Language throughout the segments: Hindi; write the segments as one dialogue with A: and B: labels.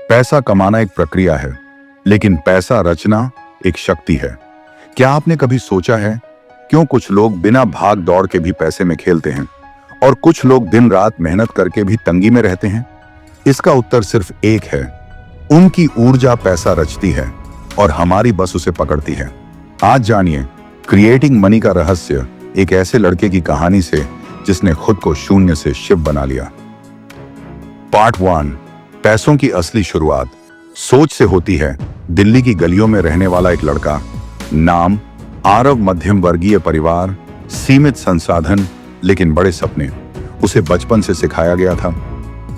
A: पैसा कमाना एक प्रक्रिया है, लेकिन पैसा रचना एक शक्ति है। क्या आपने कभी सोचा है क्यों कुछ लोग बिना भाग दौड़ के भी पैसे में खेलते हैं और कुछ लोग दिन रात मेहनत करके भी तंगी में रहते हैं? इसका उत्तर सिर्फ एक है, उनकी ऊर्जा पैसा रचती है और हमारी बस उसे पकड़ती है। आज जानिए क्रिएटिंग मनी का रहस्य एक ऐसे लड़के की कहानी से जिसने खुद को शून्य से शिव बना लिया। पार्ट 1, पैसों की असली शुरुआत। सोच से होती है। दिल्ली की गलियों में रहने वाला एक लड़का, नाम आरव, मध्यम वर्गीय परिवार, सीमित संसाधन लेकिन बड़े सपने। उसे बचपन से सिखाया गया था,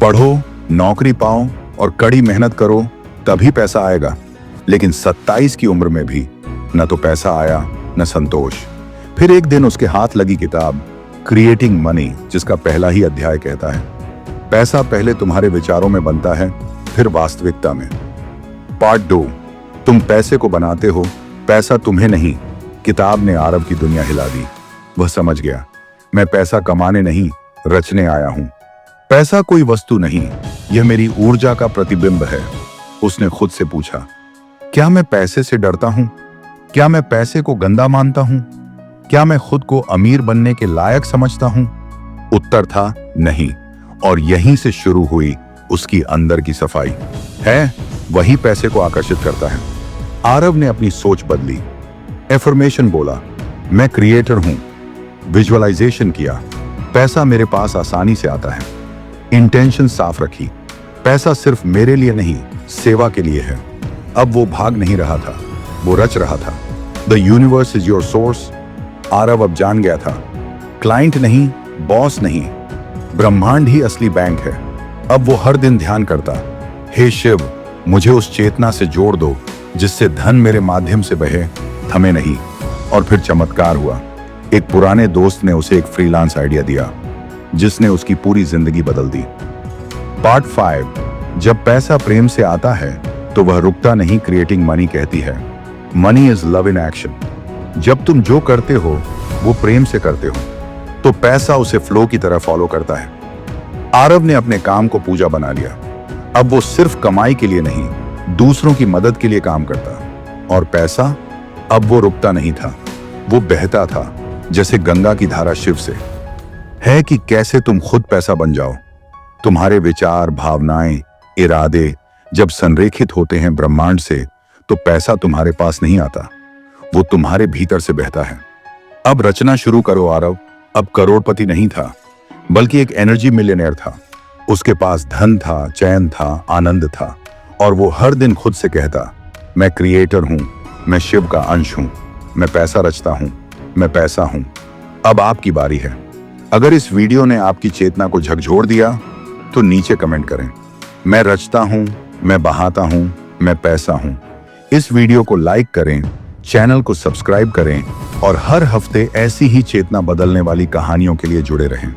A: पढ़ो, नौकरी पाओ और कड़ी मेहनत करो, तभी पैसा आएगा। लेकिन 27 की उम्र में भी न तो पैसा आया न संतोष। फिर एक दिन उसके हाथ लगी किताब क्रिएटिंग मनी, जिसका पहला ही अध्याय कहता है, पैसा पहले तुम्हारे विचारों में बनता है, फिर वास्तविकता में। पार्ट 2, तुम पैसे को बनाते हो, पैसा तुम्हें नहीं। किताब ने आरव की दुनिया हिला दी। वह समझ गया, मैं पैसा कमाने नहीं, रचने आया हूं। पैसा कोई वस्तु नहीं, यह मेरी ऊर्जा का प्रतिबिंब है। उसने खुद से पूछा, क्या मैं पैसे से डरता हूं? क्या मैं पैसे को गंदा मानता हूं? क्या मैं खुद को अमीर बनने के लायक समझता हूं? उत्तर था नहीं। और यहीं से शुरू हुई उसकी अंदर की सफाई। है वही पैसे को आकर्षित करता है। आरव ने अपनी सोच बदली, एफर्मेशन बोला, मैं क्रिएटर हूं। विजुअलाइजेशन किया, पैसा मेरे पास आसानी से आता है। इंटेंशन साफ रखी, पैसा सिर्फ मेरे लिए नहीं, सेवा के लिए है। अब वो भाग नहीं रहा था, वो रच रहा था। The universe is your source. Aarav अब जान गया था, क्लाइंट नहीं, बॉस नहीं, ब्रह्मांड ही असली बैंक है। अब वो हर दिन ध्यान करता, हे शिव, मुझे उस चेतना से जोड़ दो जिससे धन मेरे माध्यम से बहे, थमे नहीं। और फिर चमत्कार हुआ। एक पुराने दोस्त ने उसे एक फ्रीलांस आइडिया दिया जिसने उसकी पूरी जिंदगी बदल दी। पार्ट 5, जब पैसा प्रेम से आता है तो वह रुकता नहीं। क्रिएटिंग मनी कहती है, money is love in action. जब तुम जो करते हो वो प्रेम से करते हो तो पैसा उसे फ्लो की तरह फॉलो करता है। आरव ने अपने काम को पूजा बना लिया। अब वो सिर्फ कमाई के लिए नहीं, दूसरों की मदद के लिए काम करता। और पैसा, अब वो रुकता नहीं था, वो बहता था जैसे गंगा की धारा शिव से। है कि कैसे तुम खुद पैसा बन जाओ। तुम्हारे विचार, भावनाएं, इरादे जब संरेखित होते हैं ब्रह्मांड से तो पैसा तुम्हारे पास नहीं आता, वो तुम्हारे भीतर से बहता है। अब रचना शुरू करो आरव। अब करोड़पति नहीं था, बल्कि एक एनर्जी मिलियनेयर था। उसके पास धन था, चैन था, आनंद था। और वो हर दिन खुद से कहता, मैं क्रिएटर हूं, मैं शिव का अंश हूं, मैं पैसा रचता हूं, मैं पैसा हूं। अब आपकी बारी है। अगर इस वीडियो ने आपकी चेतना को झकझोर दिया तो नीचे कमेंट करें, मैं रचता हूं, मैं बहाता हूं, मैं पैसा हूं। इस वीडियो को लाइक करें, चैनल को सब्सक्राइब करें और हर हफ्ते ऐसी ही चेतना बदलने वाली कहानियों के लिए जुड़े रहें।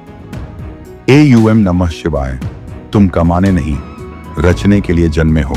A: AUM नमः शिवाय। तुम कमाने नहीं, रचने के लिए जन्मे हो।